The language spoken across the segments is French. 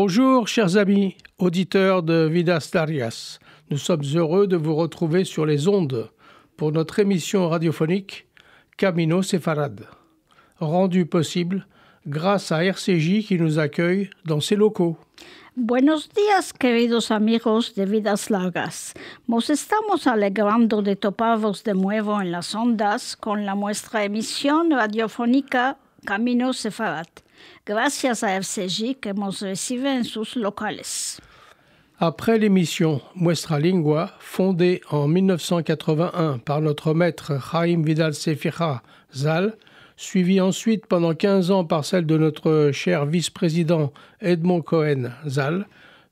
Bonjour chers amis, auditeurs de Vidas Largas. Nous sommes heureux de vous retrouver sur les ondes pour notre émission radiophonique Camino Sefarad, rendue possible grâce à RCJ qui nous accueille dans ses locaux. Buenos días, queridos amigos de Vidas Largas. Nos estamos alegrando de toparvos de nuevo en las ondas con la nuestra emisión radiofónica Camino Sefarad. Gracias a RCJ que nos recibe en sus locales. Après l'émission Nuestra Lingua, fondée en 1981 par notre maître Jaime Vidal Cefira Zal, suivie ensuite pendant 15 ans par celle de notre cher vice-président Edmond Cohen Zal,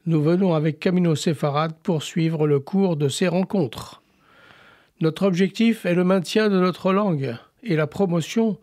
nous venons avec Camino Sefarad poursuivre le cours de ces rencontres. Notre objectif est le maintien de notre langue et la promotion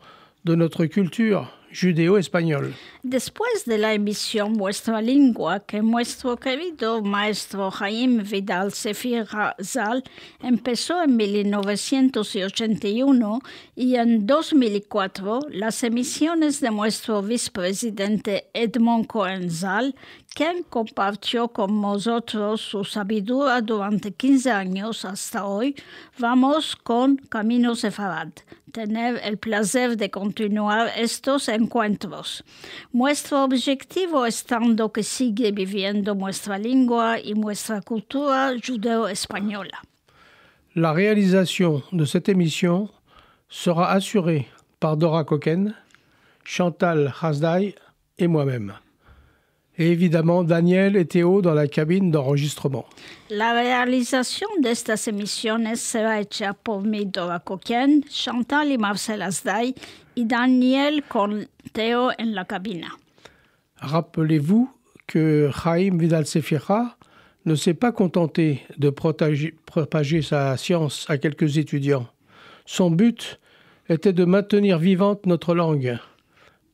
de notre culture judéo-espagnole. Después de la emisión Nuestra Lingua, que nuestro querido maestro Jaime Vidal Cefira Zal empezó en 1981 y en 2004 las emisiones de nuestro vicepresidente Edmond Cohen Zal, quien compartió con nosotros su sabiduría durante 15 años hasta hoy, vamos con Camino Sefarad. Tener el placer de continuar estos encuentros. Nuestro objetivo estando que sigue viviendo nuestra lengua y nuestra cultura judeo-española. La réalisation de cette émission sera assurée par Dora Coquen, Chantal Hasdai et moi-même. Et évidemment Daniel et Théo dans la cabine d'enregistrement. La realización de estas emisiones será hecha por mí, Dora Coquen, Chantal y Marcel Hasdai, y Daniel con Théo en la cabina. Rappelez-vous que Jaime Vidal Cefira ne s'est pas contenté de propager sa science à quelques étudiants. Son but était de maintenir vivante notre langue,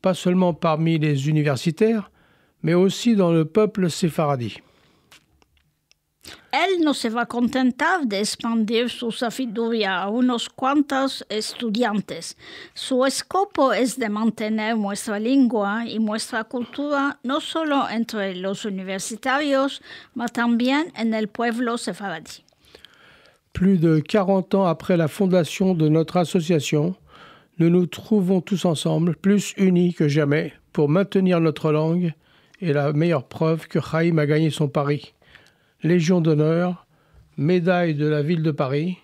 pas seulement parmi les universitaires, mais aussi dans le peuple séfaradi. Él no se va a contentar de expandir su sabiduría a unos cuantos estudiantes. Su escopo es de mantener nuestra lengua y nuestra cultura no solo entre los universitarios, mas también en el pueblo sefaradí. Plus de 40 ans après la fondation de notre association, nous nous trouvons tous ensemble, plus unis que jamais, pour maintenir notre langue et la meilleure preuve que Jaime a gagné son pari. Légion d'honneur, médaille de la ville de Paris,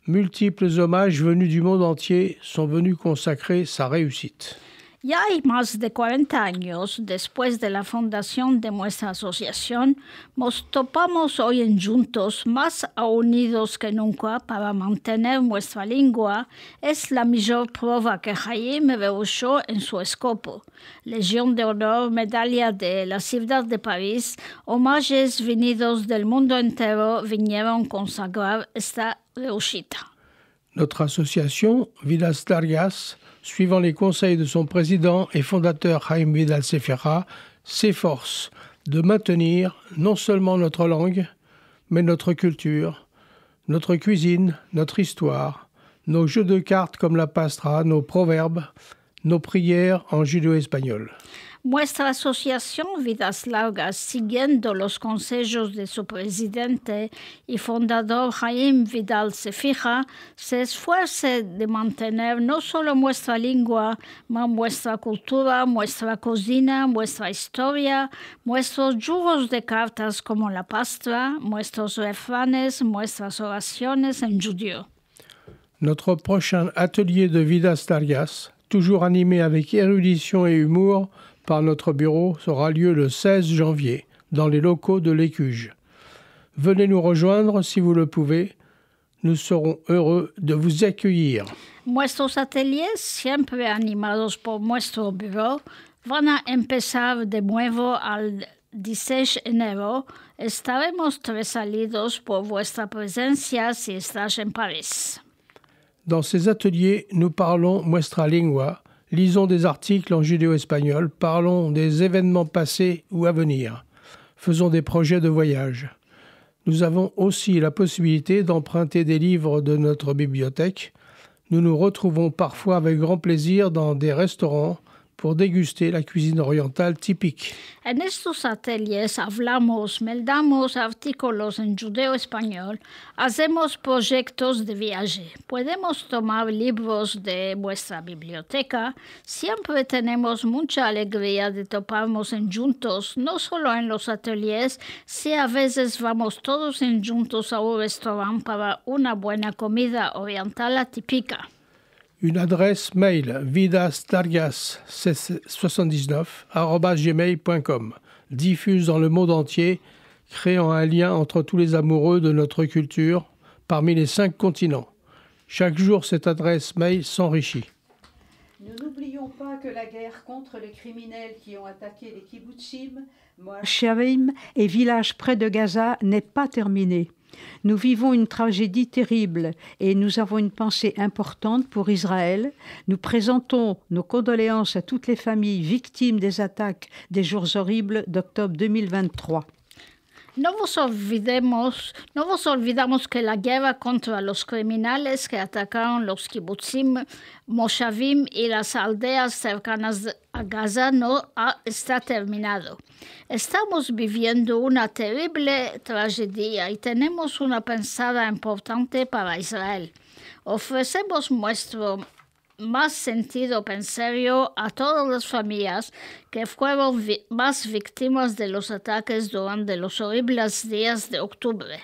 multiples hommages venus du monde entier sont venus consacrer sa réussite. Ya hay más de 40 años después de la fundación de nuestra asociación, nos topamos hoy en juntos más unidos que nunca para mantener nuestra lengua. Es la mayor prueba que Jaime rehusó en su escopo. Legión de honor, medalla de la ciudad de París, homajes venidos del mundo entero vinieron consagrar esta réussite. Notre association, Vidas Largas, suivant les conseils de son président et fondateur Jaime Vidal Cefira, s'efforce de maintenir non seulement notre langue, mais notre culture, notre cuisine, notre histoire, nos jeux de cartes comme la pastra, nos proverbes, nos prières en judéo-espagnol. Nuestra asociación Vidas Largas, siguiendo los consejos de su presidente y fundador Jaime Vidal Cefira, se esfuerza de mantener no solo nuestra lengua, mas nuestra cultura, nuestra cocina, nuestra historia, nuestros juegos de cartas como la pastra, nuestros refranes, nuestras oraciones en judío. Notre prochain atelier de Vidas Largas, toujours animé avec érudition et humour, par notre bureau aura lieu le 16 janvier dans les locaux de l'Écuge. Venez nous rejoindre si vous le pouvez. Nous serons heureux de vous accueillir. Nuestros ateliers, siempre animados por nuestro bureau, van a empezar de nuevo al 16 de enero. Estaremos tresalidos por vuestra presencia si estás en París. Dans ces ateliers, nous parlons nuestra lengua, lisons des articles en judéo-espagnol, parlons des événements passés ou à venir, faisons des projets de voyage. Nous avons aussi la possibilité d'emprunter des livres de notre bibliothèque. Nous nous retrouvons parfois avec grand plaisir dans des restaurants pour déguster la cuisine orientale typique. En estos ateliers hablamos, meldamos artículos en judeo-español, hacemos proyectos de viaje. Podemos tomar libros de vuestra biblioteca. Siempre tenemos mucha alegría de toparnos en juntos, no solo en los ateliers, si a veces vamos todos en juntos a un restaurante para una buena comida oriental atípica. Une adresse mail vidasdargas79@gmail.com diffuse dans le monde entier, créant un lien entre tous les amoureux de notre culture parmi les 5 continents. Chaque jour, cette adresse mail s'enrichit. Nous n'oublions pas que la guerre contre les criminels qui ont attaqué les kibbutzim, Moasharim et villages près de Gaza n'est pas terminée. Nous vivons une tragédie terrible et nous avons une pensée importante pour Israël. Nous présentons nos condoléances à toutes les familles victimes des attaques des jours horribles d'octobre 2023. No vos olvidamos que la guerra contra los criminales que atacaron los kibbutzim, moshavim y las aldeas cercanas a Gaza no está terminado. Estamos viviendo una terrible tragedia y tenemos una pensada importante para Israel. Ofrecemos nuestro más sentido pensario a todas las familias que fueron más víctimas de los ataques durante los horribles días de octubre.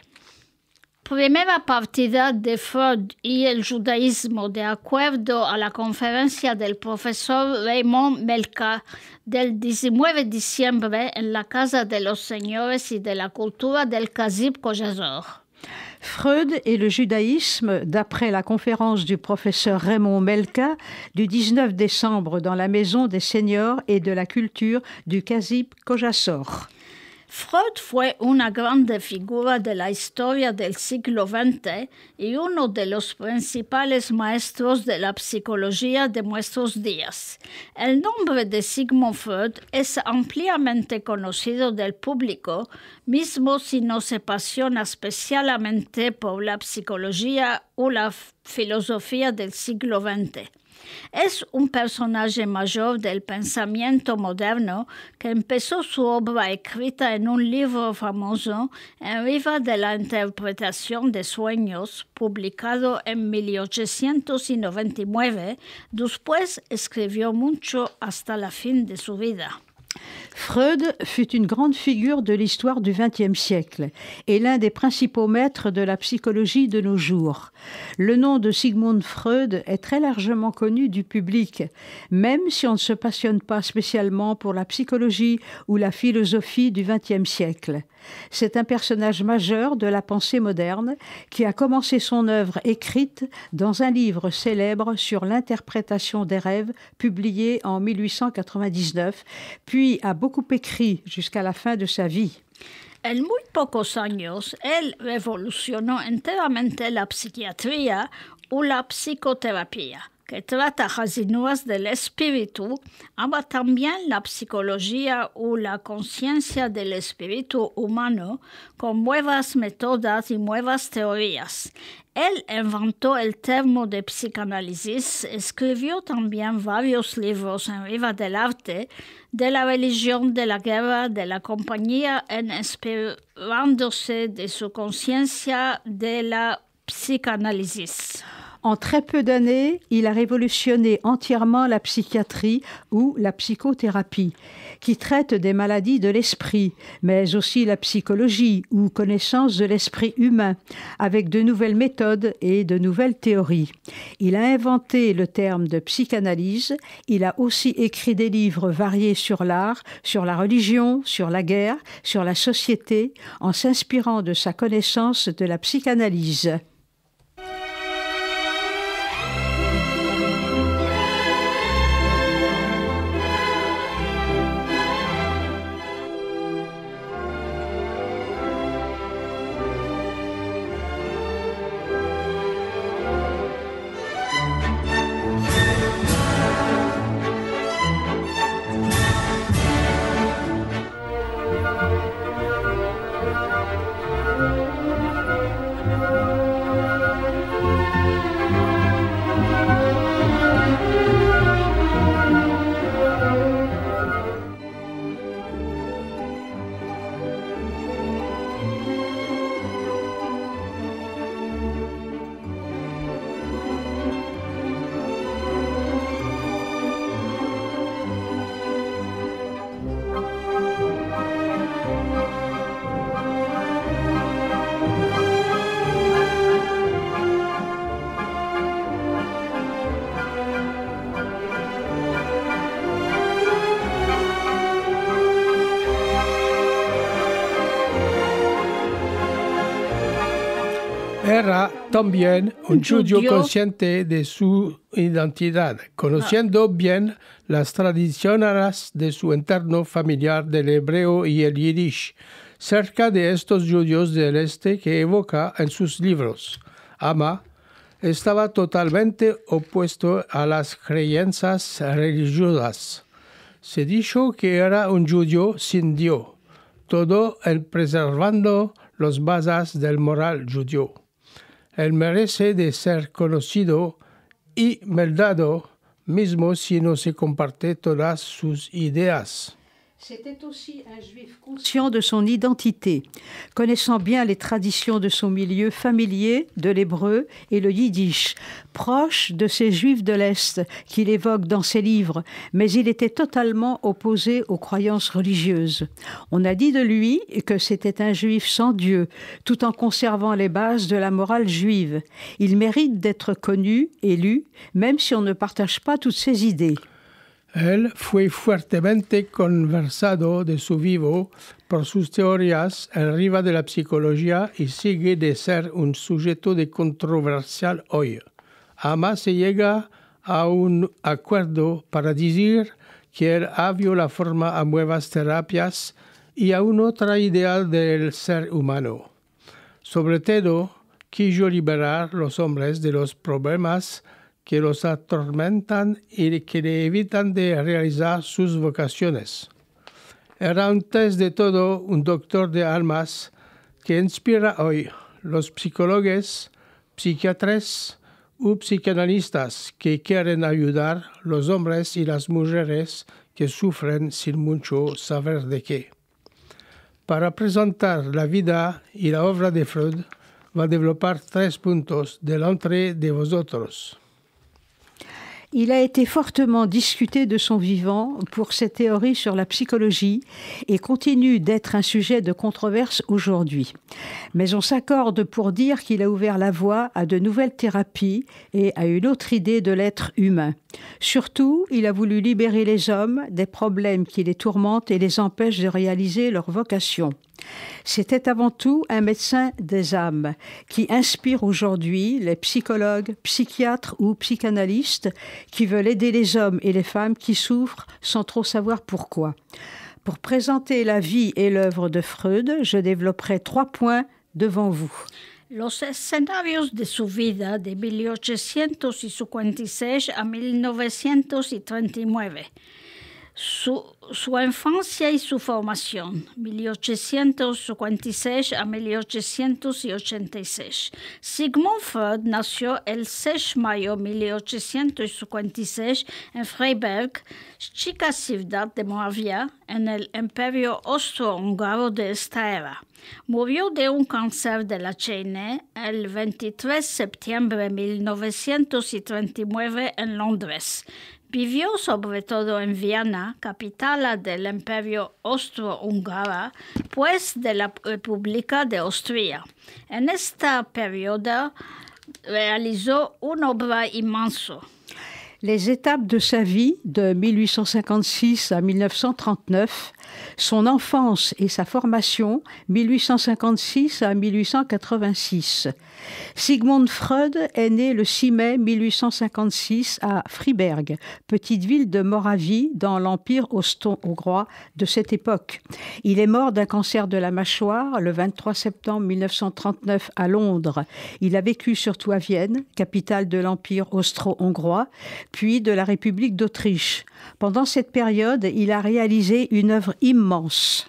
Primera partida de Freud y el judaísmo de acuerdo a la conferencia del profesor Raymond Melka del 19 de diciembre en la Casa de los Señores y de la Cultura del Kazib Kojazor. Freud et le judaïsme, d'après la conférence du professeur Raymond Melka du 19 décembre dans la Maison des Seniors et de la Culture du Kazib Kojasor. Freud fue una grande figura de la historia del siglo XX y uno de los principales maestros de la psicología de nuestros días. El nombre de Sigmund Freud es ampliamente conocido del público, mismo si no se apasiona especialmente por la psicología o la filosofía del siglo XX. Es un personaje mayor del pensamiento moderno que empezó su obra escrita en un libro famoso, Arriba de la interpretación de sueños, publicado en 1899. Después escribió mucho hasta la fin de su vida. Freud fut une grande figure de l'histoire du XXe siècle et l'un des principaux maîtres de la psychologie de nos jours. Le nom de Sigmund Freud est très largement connu du public, même si on ne se passionne pas spécialement pour la psychologie ou la philosophie du XXe siècle. C'est un personnage majeur de la pensée moderne qui a commencé son œuvre écrite dans un livre célèbre sur l'interprétation des rêves publié en 1899, puis a beaucoup écrit jusqu'à la fin de sa vie. En muy pocos años, él revolucionó enteramente la psiquiatría o la psicoterapia, que trata residuos del espíritu, ama también la psicología o la conciencia del espíritu humano con nuevas métodos y nuevas teorías. Él inventó el término de psicanálisis, escribió también varios libros arriba del arte, de la religión, de la guerra, de la compañía, en inspirándose de su conciencia de la psicanálisis. En très peu d'années, il a révolutionné entièrement la psychiatrie ou la psychothérapie, qui traite des maladies de l'esprit, mais aussi la psychologie ou connaissance de l'esprit humain, avec de nouvelles méthodes et de nouvelles théories. Il a inventé le terme de psychanalyse, il a aussi écrit des livres variés sur l'art, sur la religion, sur la guerre, sur la société, en s'inspirant de sa connaissance de la psychanalyse. También un judío consciente de su identidad, conociendo bien las tradiciones de su entorno familiar del hebreo y el yiddish, cerca de estos judíos del este que evoca en sus libros. Ama estaba totalmente opuesto a las creencias religiosas. Se dijo que era un judío sin Dios, todo en preservando las bases del moral judío. Él merece de ser conocido y meldado, mismo si no se comparte todas sus ideas. C'était aussi un juif conscient de son identité, connaissant bien les traditions de son milieu familier, de l'hébreu et le yiddish, proche de ces juifs de l'Est qu'il évoque dans ses livres, mais il était totalement opposé aux croyances religieuses. On a dit de lui que c'était un juif sans Dieu, tout en conservant les bases de la morale juive. Il mérite d'être connu et lu, même si on ne partage pas toutes ses idées. Él fue fuertemente conversado de su vivo por sus teorías arriba de la psicología y sigue de ser un sujeto de controversial hoy. Ama se llega a un acuerdo para decir que él abrió la forma a nuevas terapias y a una otra idea del ser humano. Sobre todo, quiso liberar los hombres de los problemas que los atormentan y que le evitan de realizar sus vocaciones. Era antes de todo un doctor de almas que inspira hoy los psicólogos, psiquiatras u psicanalistas que quieren ayudar a los hombres y las mujeres que sufren sin mucho saber de qué. Para presentar la vida y la obra de Freud, va a developar 3 puntos delante de vosotros. Il a été fortement discuté de son vivant pour ses théories sur la psychologie et continue d'être un sujet de controverse aujourd'hui. Mais on s'accorde pour dire qu'il a ouvert la voie à de nouvelles thérapies et à une autre idée de l'être humain. Surtout, il a voulu libérer les hommes des problèmes qui les tourmentent et les empêchent de réaliser leur vocation. C'était avant tout un médecin des âmes qui inspire aujourd'hui les psychologues, psychiatres ou psychanalystes qui veulent aider les hommes et les femmes qui souffrent sans trop savoir pourquoi. Pour présenter la vie et l'œuvre de Freud, je développerai 3 points devant vous. Los escenarios de su vida de 1856 a 1939. Su infancia y su formación, 1856 a 1886. Sigmund Freud nació el 6 de mayo de 1856 en Freiberg, chica ciudad de Moravia, en el Imperio Austrohúngaro de esta era. Murió de un cáncer de la Chaine el 23 de septiembre de 1939 en Londres. Vivió sobre todo en Viena, capital del Imperio Austrohúngaro, pues de la República de Austria. En esta periodo realizó una obra inmensa. Les étapes de sa vie, de 1856 à 1939, son enfance et sa formation, 1856 à 1886. Sigmund Freud est né le 6 mai 1856 à Freiberg, petite ville de Moravie dans l'Empire austro-hongrois de cette époque. Il est mort d'un cancer de la mâchoire le 23 septembre 1939 à Londres. Il a vécu surtout à Vienne, capitale de l'Empire austro-hongrois, puis de la République d'Autriche. Pendant cette période, il a réalisé une œuvre immense.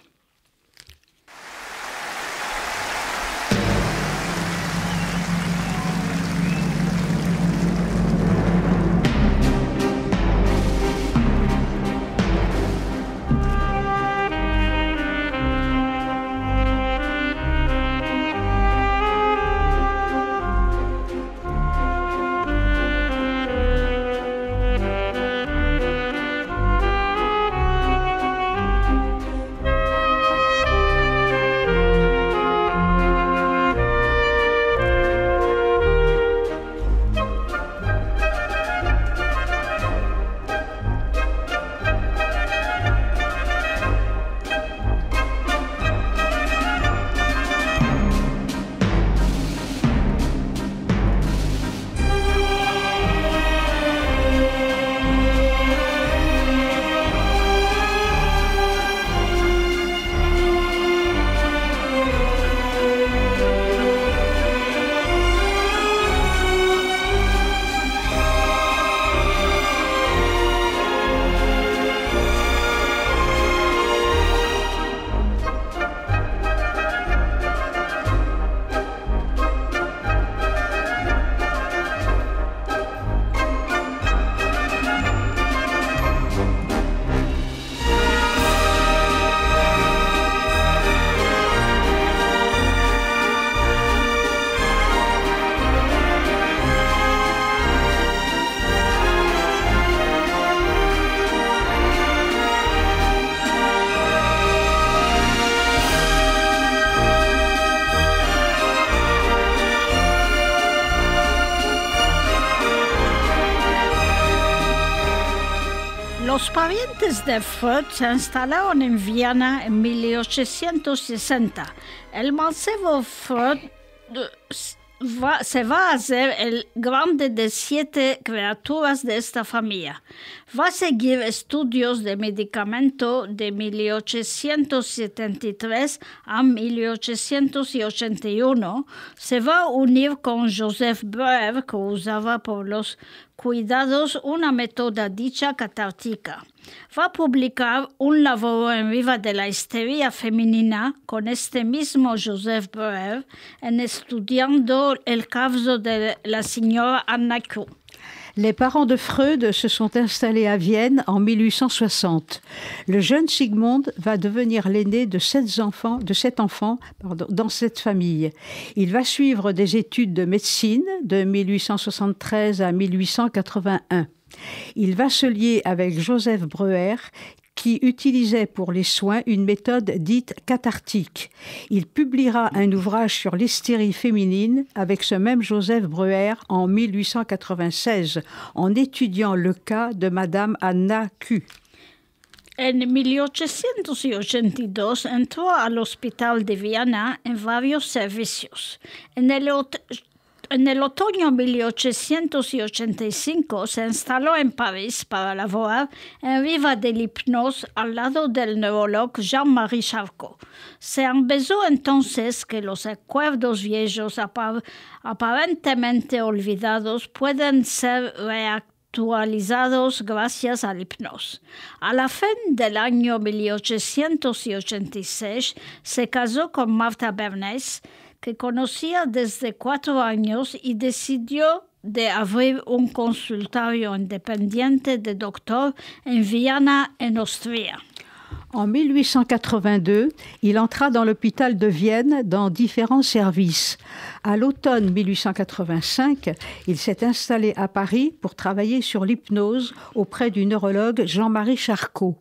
Los parientes de Freud se instalaron en Viena en 1860. El mancebo Freud se va a hacer el grande de 7 criaturas de esta familia. Va a seguir estudios de medicamento de 1873 a 1881. Se va a unir con Joseph Breuer, que usaba por los cuidados una métoda dicha catártica. Va a publicar un labor en viva de la histeria femenina con este mismo Joseph Breuer, en estudiando el caso de la señora Anna Q. Les parents de Freud se sont installés à Vienne en 1860. Le jeune Sigmund va devenir l'aîné de 7 enfants dans cette famille. Il va suivre des études de médecine de 1873 à 1881. Il va se lier avec Joseph Breuer, qui utilisait pour les soins une méthode dite cathartique. Il publiera un ouvrage sur l'hystérie féminine avec ce même Joseph Breuer en 1896, en étudiant le cas de Madame Anna Q. En 1882 entró al Hospital de Viena en varios servicios. En el otoño 1885 se instaló en París para laborar en viva de l'hipnose al lado del neurólogo Jean-Marie Charcot. Se empezó entonces que los recuerdos viejos aparentemente olvidados pueden ser reactualizados gracias a la hipnosis. A la fin del año 1886 se casó con Martha Bernays, que conocía desde 4 años y decidió de abrir un consultorio independiente de doctor en Viena, en Austria. En 1882, il entra dans l'hôpital de Vienne dans différents services. À l'automne 1885, il s'est installé à Paris pour travailler sur l'hypnose auprès du neurologue Jean-Marie Charcot.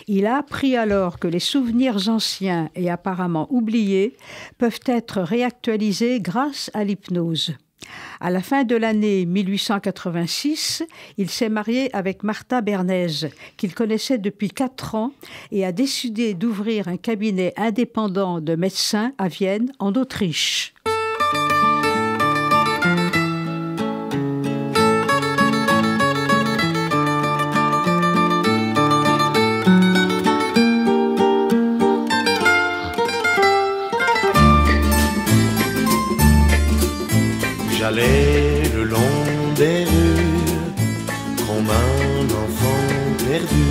Il a appris alors que les souvenirs anciens et apparemment oubliés peuvent être réactualisés grâce à l'hypnose. À la fin de l'année 1886, il s'est marié avec Martha Bernays, qu'il connaissait depuis 4 ans, et a décidé d'ouvrir un cabinet indépendant de médecins à Vienne, en Autriche. J'allais le long des rues comme un enfant perdu.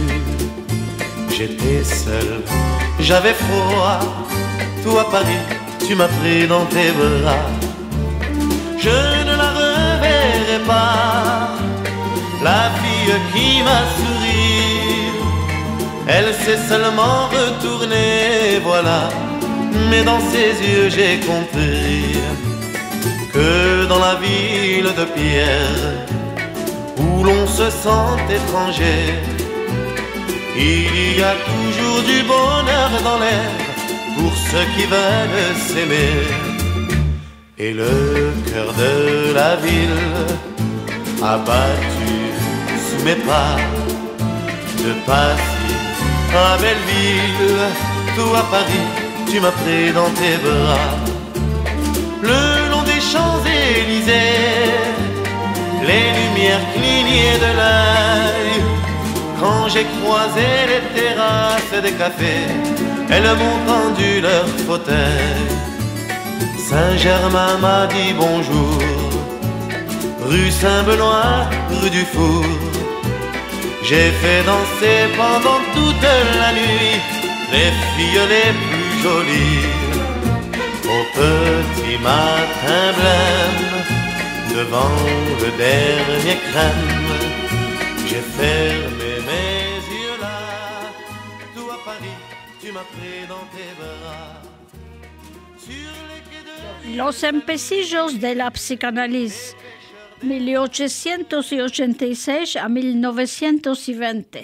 J'étais seul, j'avais froid. Toi Paris, tu m'as pris dans tes bras. Je ne la reverrai pas, la fille qui m'a souri. Elle s'est seulement retournée, voilà. Mais dans ses yeux j'ai compris que dans la ville de pierre, où l'on se sent étranger, il y a toujours du bonheur dans l'air pour ceux qui veulent s'aimer. Et le cœur de la ville a battu sous mes pas, de Passy à Belleville, toi Paris, tu m'as pris dans tes bras. Le long des Champs-Élysées, les lumières clignaient de l'œil. Quand j'ai croisé les terrasses des cafés, elles m'ont tendu leur fauteuil. Saint-Germain m'a dit bonjour, rue Saint-Benoît, rue du Four. J'ai fait danser pendant toute la nuit les filles les plus jolies. Au petit matin blême, devant le dernier crème, j'ai fermé mes yeux là. Toi Paris, tu m'as pris dans tes bras. Sur les quais de... Los empecillos de la psicanálisis, 1886 a 1920.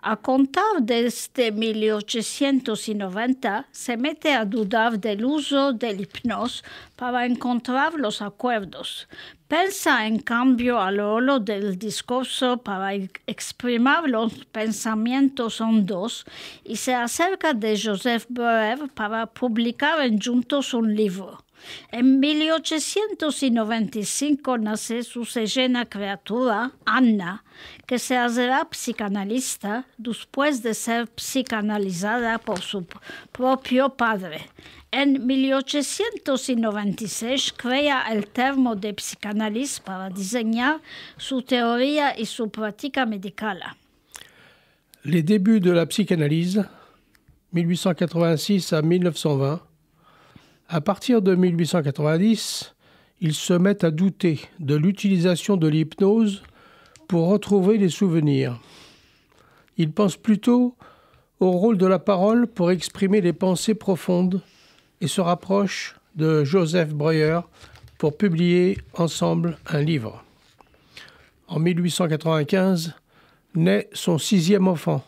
A contar desde 1890 se mete a dudar del uso del hipnosis para encontrar los acuerdos. Pensa en cambio al rol del discurso para exprimir los pensamientos hondos y se acerca de Joseph Breuer para publicar juntos un libro. En 1895 nace su segena criatura, Anna, que se hará psicanalista después de ser psicanalizada por su propio padre. En 1896 crea el termo de psicanálisis para diseñar su teoría y su práctica médicale. Les débuts de la psychanalyse, 1886 à 1920. À partir de 1890, ils se mettent à douter de l'utilisation de l'hypnose pour retrouver les souvenirs. Ils pensent plutôt au rôle de la parole pour exprimer les pensées profondes et se rapprochent de Joseph Breuer pour publier ensemble un livre. En 1895, naît son 6e enfant,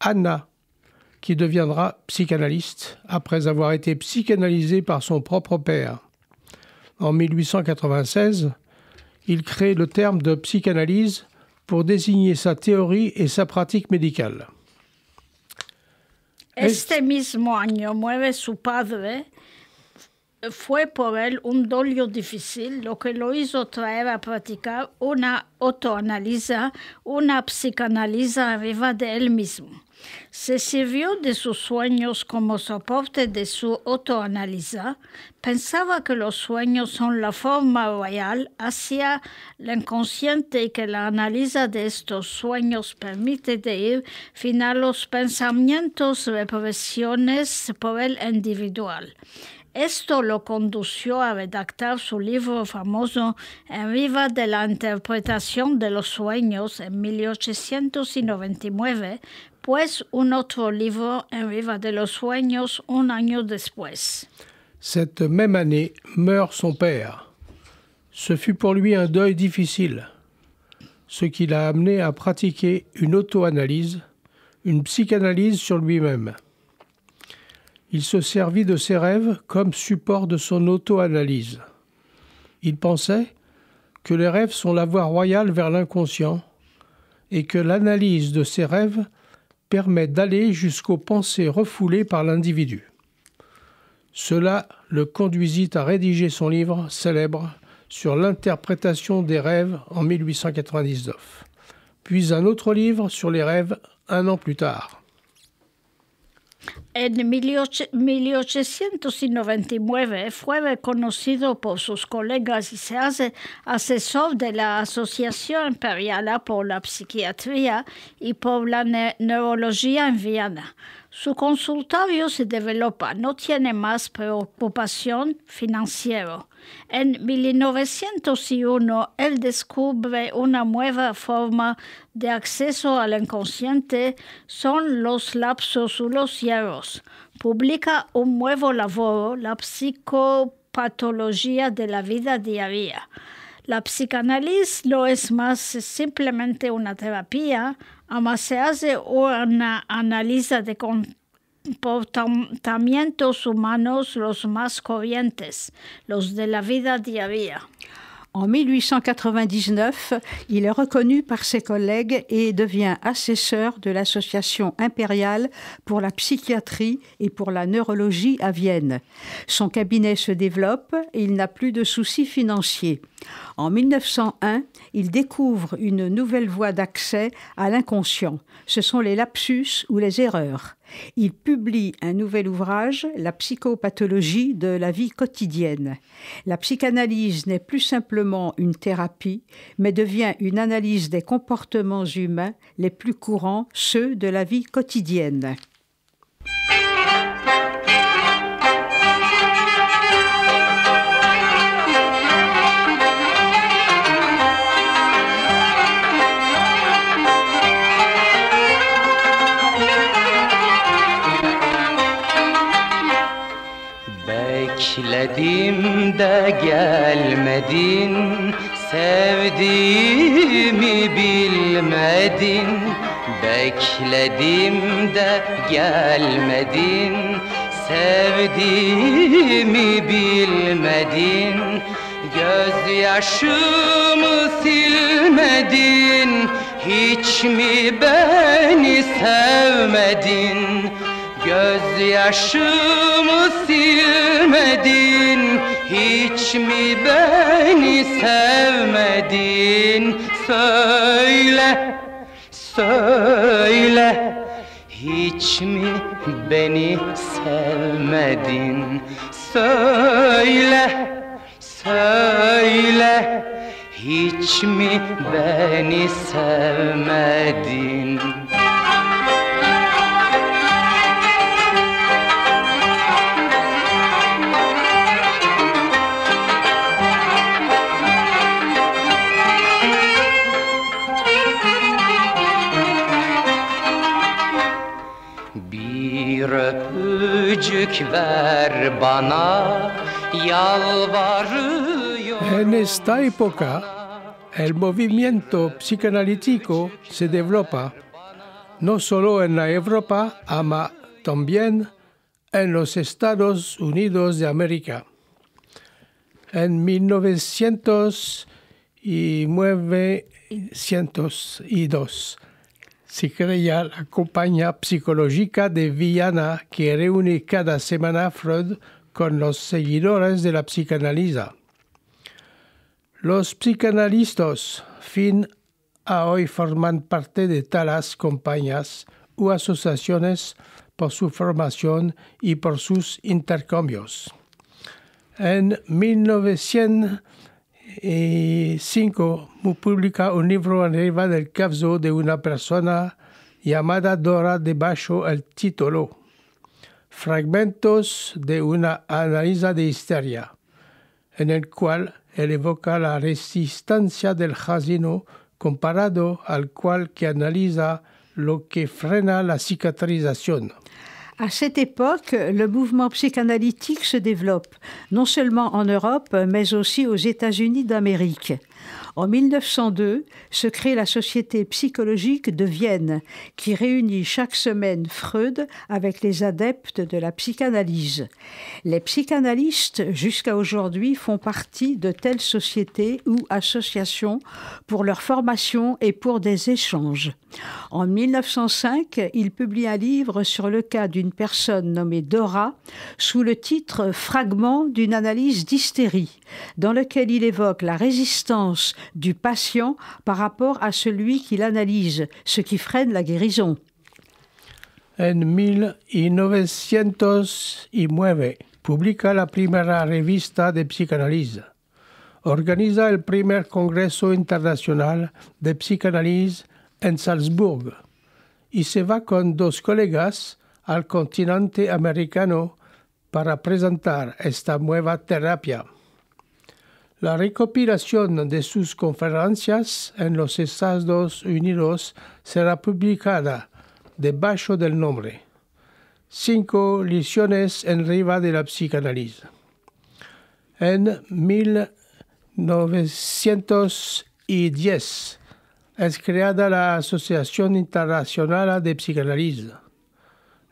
Anna, qui deviendra psychanalyste après avoir été psychanalysée par son propre père. En 1896, il crée le terme de psychanalyse pour désigner sa théorie et sa pratique médicale. Este mismo año muere su padre. Fue por él un dolor difícil, lo que lo hizo traer a practicar una autoanalisa, una psicanalisa arriba de él mismo. Se sirvió de sus sueños como soporte de su autoanalisa. Pensaba que los sueños son la forma real hacia el inconsciente y que la analisa de estos sueños permite de ir final a los pensamientos, represiones por el individual. Esto lo condució a redactar su libro famoso Arriba de la interpretación de los sueños en 1899, pues un otro livre Arriba de los sueños un año después. Cette même année meurt son père. Ce fut pour lui un deuil difficile, ce qui l'a amené à pratiquer une auto-analyse, une psychanalyse sur lui-même. Il se servit de ses rêves comme support de son auto-analyse. Il pensait que les rêves sont la voie royale vers l'inconscient et que l'analyse de ces rêves permet d'aller jusqu'aux pensées refoulées par l'individu. Cela le conduisit à rédiger son livre célèbre sur l'interprétation des rêves en 1899, puis un autre livre sur les rêves un an plus tard. En 1899 fue reconocido por sus colegas y se hace asesor de la Asociación Imperial por la Psiquiatría y por la Neurología en Viena. Su consultorio se developa, no tiene más preocupación financiera. En 1901, él descubre una nueva forma de acceso al inconsciente, son los lapsos o los hierros. Publica un nuevo laboro, La psicopatología de la vida diaria. La psicanálisis no es más simplemente una terapia, además se hace una análisis de comportamientos humanos los más corrientes, los de la vida diaria. En 1899, il est reconnu par ses collègues et devient assesseur de l'Association impériale pour la psychiatrie et pour la neurologie à Vienne. Son cabinet se développe et il n'a plus de soucis financiers. En 1901, il découvre une nouvelle voie d'accès à l'inconscient. Ce sont les lapsus ou les erreurs. Il publie un nouvel ouvrage, La psychopathologie de la vie quotidienne. La psychanalyse n'est plus simplement une thérapie, mais devient une analyse des comportements humains les plus courants, ceux de la vie quotidienne. Bekledim de gelmedin, sevdiğimi bilmedin. Bekledim de gelmedin, sevdiğimi bilmedin, gözyaşımı silmedin, hiç mi beni sevmedin? Gözyaşımı silmedin, hiç mi beni sevmedin? Söyle, söyle, hiç mi beni sevmedin? Söyle, söyle, hiç mi beni sevmedin? Bir öpücük ver bana, yalvarıyorum. En esta época, el movimiento psicanalítico se developa no solo en la Europa, ama también en los Estados Unidos de América. En 1902 se crea la Compañía Psicológica de Viena que reúne cada semana Freud con los seguidores de la psicanálisis. Los psicanalistas fin a hoy forman parte de tales compañías u asociaciones por su formación y por sus intercambios. En 1905 publica un libro arriba del cabello de una persona llamada Dora debajo el título Fragmentos de una análisis de histeria, en el cual él evoca la resistencia del asesino comparado al cual que analiza lo que frena la cicatrización. À cette époque, le mouvement psychanalytique se développe, non seulement en Europe, mais aussi aux États-Unis d'Amérique. En 1902, se crée la Société psychologique de Vienne, qui réunit chaque semaine Freud avec les adeptes de la psychanalyse. Les psychanalystes, jusqu'à aujourd'hui, font partie de telles sociétés ou associations pour leur formation et pour des échanges. En 1905, il publie un livre sur le cas d'une personne nommée Dora, sous le titre « Fragments d'une analyse d'hystérie », dans lequel il évoque la résistance du patient par rapport à celui qui l'analyse, ce qui freine la guérison. En 1909 publica la primera revista de psicanálisis. Organiza el primer Congreso Internacional de Psicanálisis en Salzburg y se va con dos colegas al continente americano para presentar esta nueva terapia. La recopilación de sus conferencias en los Estados Unidos será publicada debajo del nombre 5 lecciones en riva de la psicanálisis. En 1910 es creada la Asociación Internacional de Psicanálisis.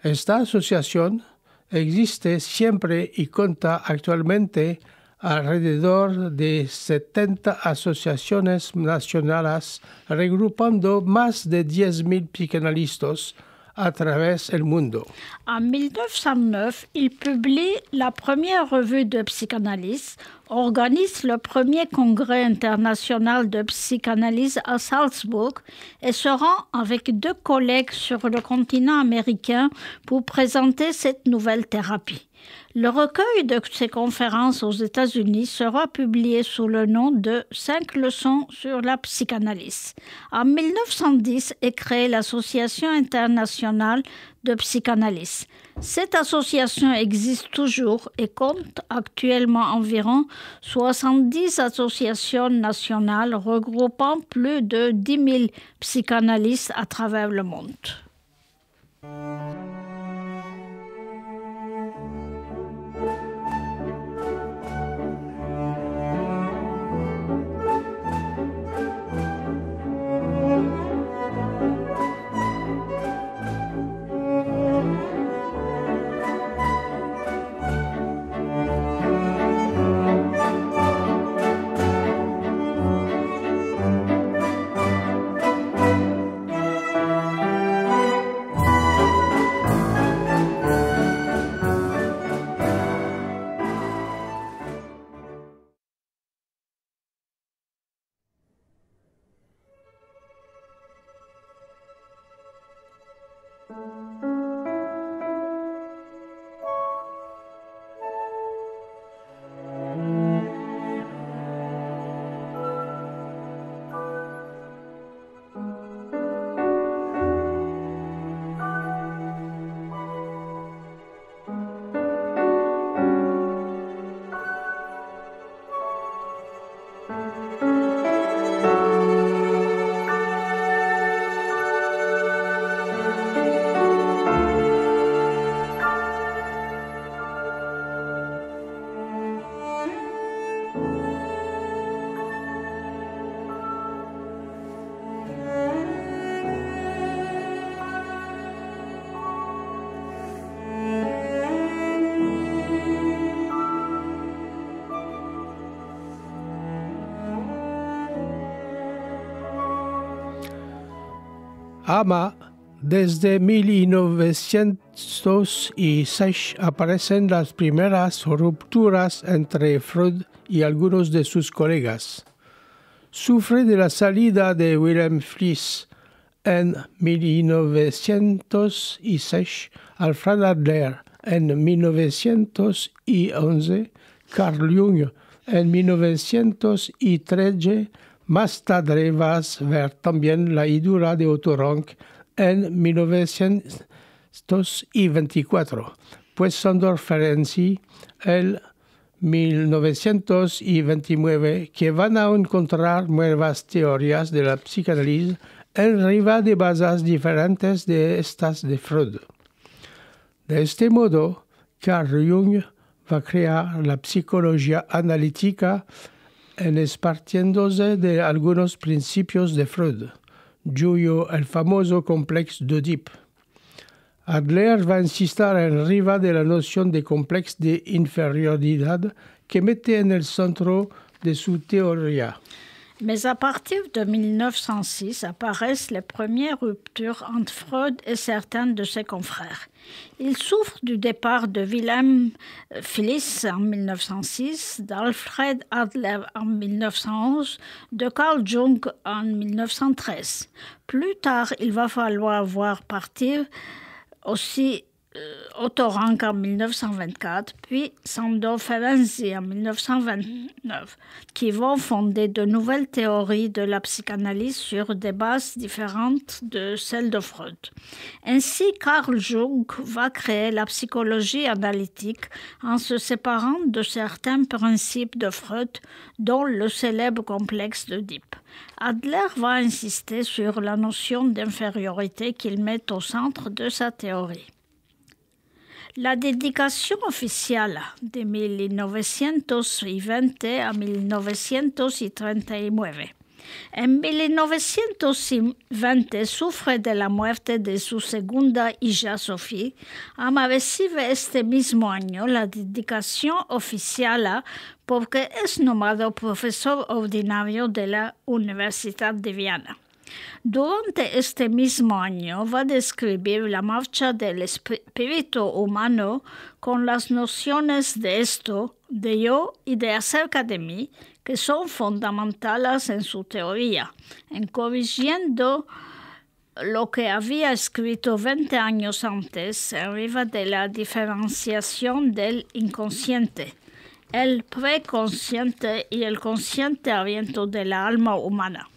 Esta asociación existe siempre y cuenta actualmente alrededor de 70 asociaciones nacionales, regrupando más de 10,000 psicanalistas à travers le monde. En 1909, il publie la première revue de psychanalyse, organise le premier congrès international de psychanalyse à Salzbourg et se rend avec 2 collègues sur le continent américain pour présenter cette nouvelle thérapie. Le recueil de ces conférences aux États-Unis sera publié sous le nom de 5 leçons sur la psychanalyse. En 1910 est créée l'Association internationale de psychanalyse. Cette association existe toujours et compte actuellement environ 70 associations nationales regroupant plus de 10 000 psychanalystes à travers le monde. Ama, desde 1906 aparecen las primeras rupturas entre Freud y algunos de sus colegas. Sufre de la salida de Wilhelm Fliess en 1906, Alfred Adler en 1911, Carl Jung en 1913. Más tarde va a ver también la idura de Otto Rank en 1924, pues Sándor Ferenczi en 1929, que van a encontrar nuevas teorías de la psicanálisis en riva de bases diferentes de estas de Freud. De este modo, Carl Jung va a crear la psicología analítica partiéndose de algunos principios de Freud, incluido el famoso complejo de Oedipo. Adler va a insistir en riva de la noción de complejo de inferioridad que mete en el centro de su teoría. Mais à partir de 1906 apparaissent les premières ruptures entre Freud et certains de ses confrères. Il souffre du départ de Wilhelm Fliess en 1906, d'Alfred Adler en 1911, de Carl Jung en 1913. Plus tard, il va falloir voir partir aussi Otto Rank en 1924, puis Sándor Ferenczi en 1929, qui vont fonder de nouvelles théories de la psychanalyse sur des bases différentes de celles de Freud. Ainsi, Carl Jung va créer la psychologie analytique en se séparant de certains principes de Freud, dont le célèbre complexe d'Oedipe. Adler va insister sur la notion d'infériorité qu'il met au centre de sa théorie. La dedicación oficial de 1920 a 1939. En 1920 sufre de la muerte de su segunda hija Sophie. Ama recibe este mismo año la dedicación oficial porque es nombrado profesor ordinario de la Universidad de Viena. Durante este mismo año va a describir la marcha del espíritu humano con las nociones de esto, de yo y de acerca de mí, que son fundamentales en su teoría, en corrigiendo lo que había escrito 20 años antes arriba de la diferenciación del inconsciente, el preconsciente y el consciente aliento de la alma humana.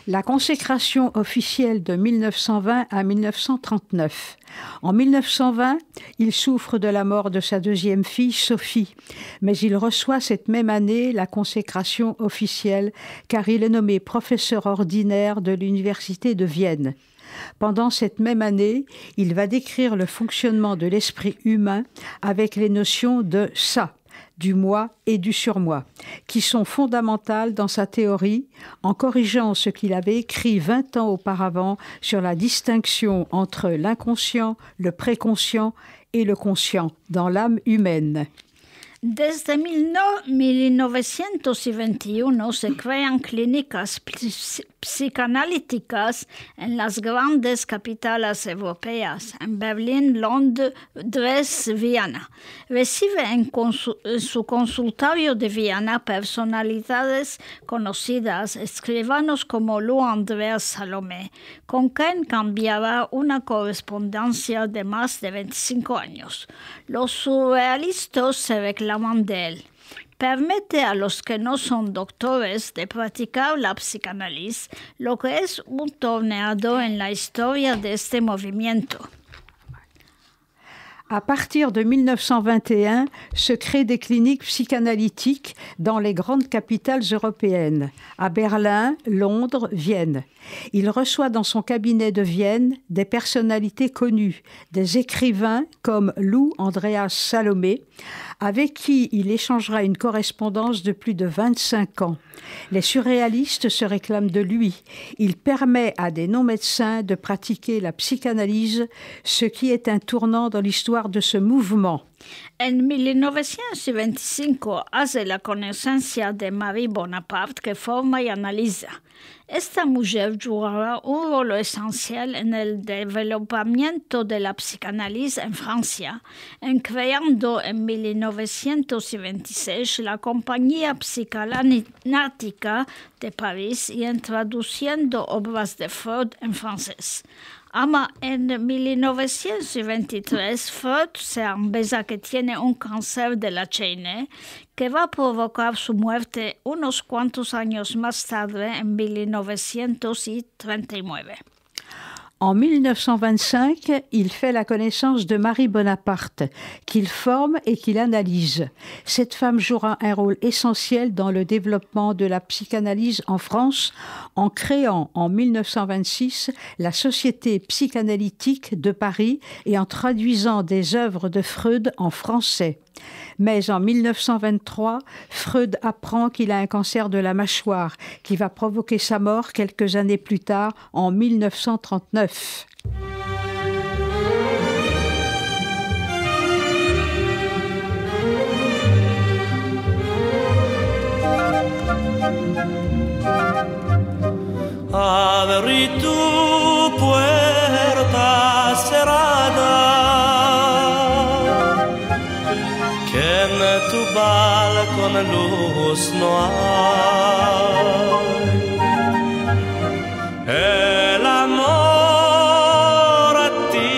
La consécration officielle de 1920 à 1939. En 1920, il souffre de la mort de sa deuxième fille, Sophie, mais il reçoit cette même année la consécration officielle car il est nommé professeur ordinaire de l'Université de Vienne. Pendant cette même année, il va décrire le fonctionnement de l'esprit humain avec les notions de ça, du moi et du surmoi, qui sont fondamentales dans sa théorie, en corrigeant ce qu'il avait écrit 20 ans auparavant sur la distinction entre l'inconscient, le préconscient et le conscient dans l'âme humaine. Desde 1921 se crean clínicas psicanalíticas en las grandes capitales europeas, en Berlín, Londres, Viena. Recibe en su consultorio de Viena personalidades conocidas, escribanos como Louis André Salomé, con quien cambiará una correspondencia de más de 25 años. Los surrealistas se reclaman de él. Permite a los que no son doctores de practicar la psicanálisis, lo que es un tornado en la historia de este movimiento. À partir de 1921, se créent des cliniques psychanalytiques dans les grandes capitales européennes, à Berlin, Londres, Vienne. Il reçoit dans son cabinet de Vienne des personnalités connues, des écrivains comme Louis Andreas Salomé, avec qui il échangera une correspondance de plus de 25 ans. Les surréalistes se réclament de lui. Il permet à des non-médecins de pratiquer la psychanalyse, ce qui est un tournant dans l'histoire de ce mouvement. En 1925 hace la conocencia de Marie Bonaparte, que forma y analiza. Esta mujer jugará un rol esencial en el developamiento de la psicanálisis en Francia, en creando en 1926 la Compañía Psicoanalítica de París y en traduciendo obras de Freud en francés. Ama en 1923, Freud se avisa que tiene un cáncer de la chaine que va a provocar su muerte unos cuantos años más tarde, en 1939. En 1925, il fait la connaissance de Marie Bonaparte, qu'il forme et qu'il analyse. Cette femme jouera un rôle essentiel dans le développement de la psychanalyse en France, en créant en 1926 la Société psychanalytique de Paris et en traduisant des œuvres de Freud en français. Mais en 1923, Freud apprend qu'il a un cancer de la mâchoire qui va provoquer sa mort quelques années plus tard, en 1939. Abrí tu puerta cerrada, que en tu balcón luz no hay. El amor a ti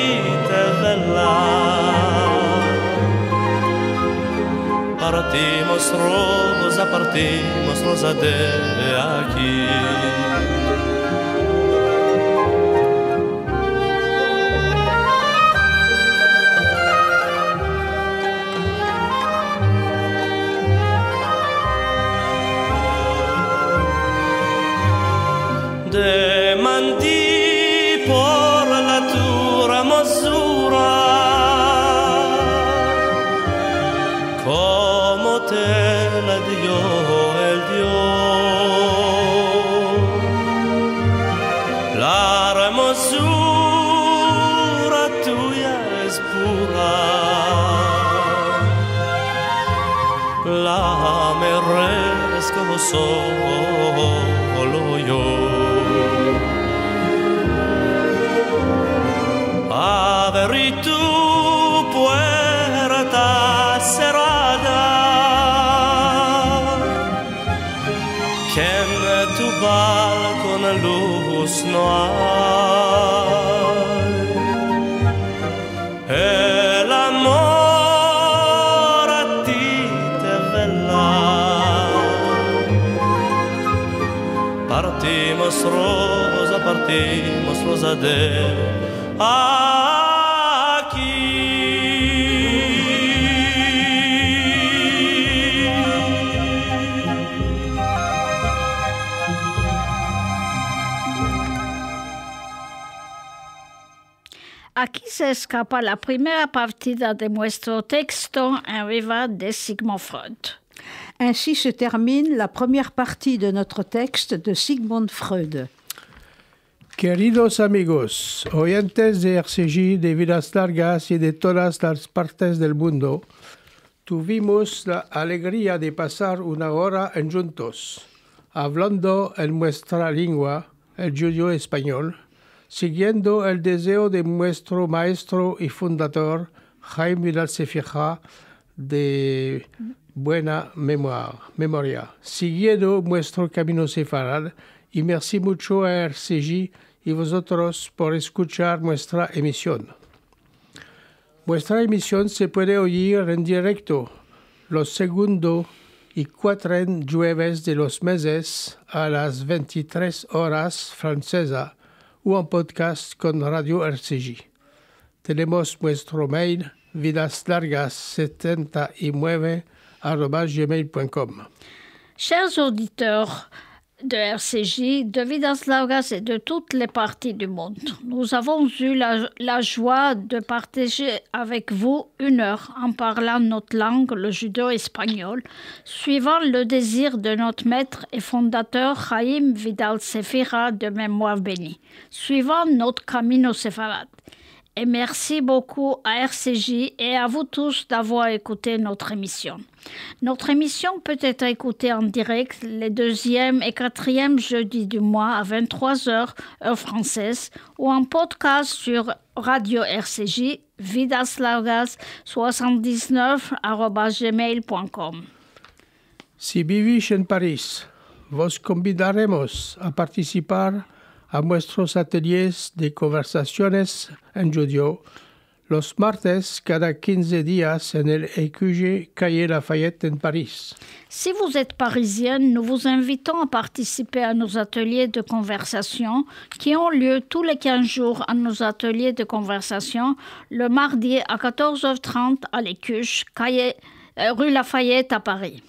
te vela. Partimos rosa de aquí. Demandí por la tua hermosura, como te la dio el Dios. La hermosura tuya es pura, la merezco solo yo. Abrí tu puerta cerrada, que en tu balcón luz no hay. El amor a ti te vela. Partimos rosa de aquí. Aquí se escapa la primera partida de nuestro texto arriba de Sigmund Freud. Ainsi se termine la première partie de notre texte de Sigmund Freud. Queridos amigos, oyentes de RCJ, de Vidas Largas y de todas las partes del mundo, Tuvimos la alegría de pasar una hora juntos, hablando en nuestra lengua, el judío-español, siguiendo el deseo de nuestro maestro y fundador, Jaime Vidal Sefira, de buena memoria, siguiendo nuestro camino sefarad, y merci mucho a RCJ y vosotros por escuchar nuestra emisión. Vuestra emisión se puede oír en directo los segundos y cuarto jueves de los meses a las 23 horas francesa o en podcast con Radio RCJ. Tenemos nuestro mail vidaslargas79@gmail.com. Chers auditeurs de RCJ, de Vidas Largas et de toutes les parties du monde, nous avons eu la joie de partager avec vous une heure en parlant notre langue, le judéo-espagnol, suivant le désir de notre maître et fondateur Jaime Vidal Sefira de mémoire bénie, suivant notre Camino Sefarad. Et merci beaucoup à RCJ et à vous tous d'avoir écouté notre émission. Notre émission peut être écoutée en direct les 2e et 4e jeudis du mois à 23h, heure française, ou en podcast sur Radio RCJ, vidaslargas79@gmail.com. Si vivís en París, vos convidaremos a participar a nuestros ateliers de conversaciones en judío los martes cada 15 días en el EQG Calle Lafayette en Paris. Si vous êtes parisienne, nous vous invitons à participer à nos ateliers de conversation qui ont lieu tous les 15 jours à nos ateliers de conversation le mardi à 14h30 à l'EQG, rue Lafayette à Paris.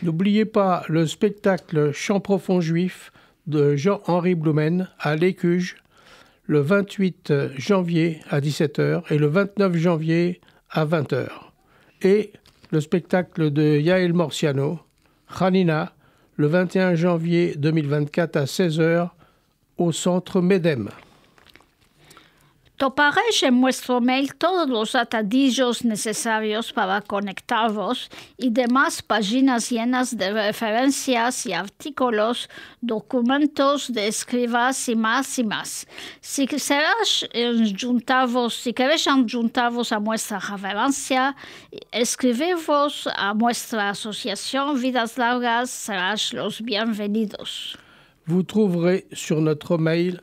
N'oubliez pas le spectacle Chant profond juif de Jean-Henri Blumen à l'Écuge le 28 janvier à 17h et le 29 janvier à 20h. Et le spectacle de Yael Morciano, Hanina, le 21 janvier 2024 à 16h au centre MEDEM. Toparéis en nuestro mail todos los atadillos necesarios para conectarvos y demás páginas llenas de referencias y artículos, documentos de escribas y más y más. Si queréis juntarvos a nuestra referencia, escribirvos a nuestra asociación Vidas Largas, serás los bienvenidos. Vous trouverez sur notre mail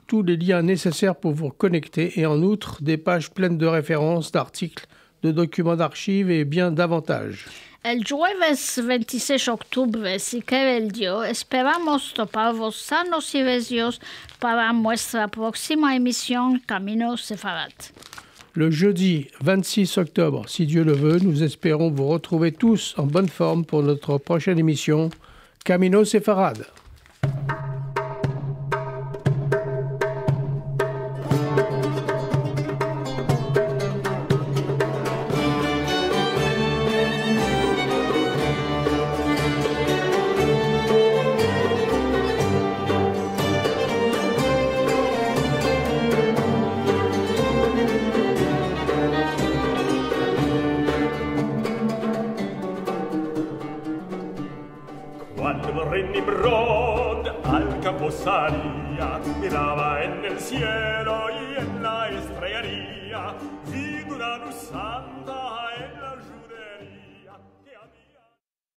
tous les liens nécessaires pour vous connecter et en outre des pages pleines de références, d'articles, de documents d'archives et bien davantage. El jueves 26 de octubre, si quiere el Dios, esperamos toparvos sanos y recios para nuestra próxima emisión Camino Sefarad. Le jeudi 26 octobre, si Dieu le veut, nous espérons vous retrouver tous en bonne forme pour notre prochaine émission Camino Sefarad. Salía, miraba en el cielo y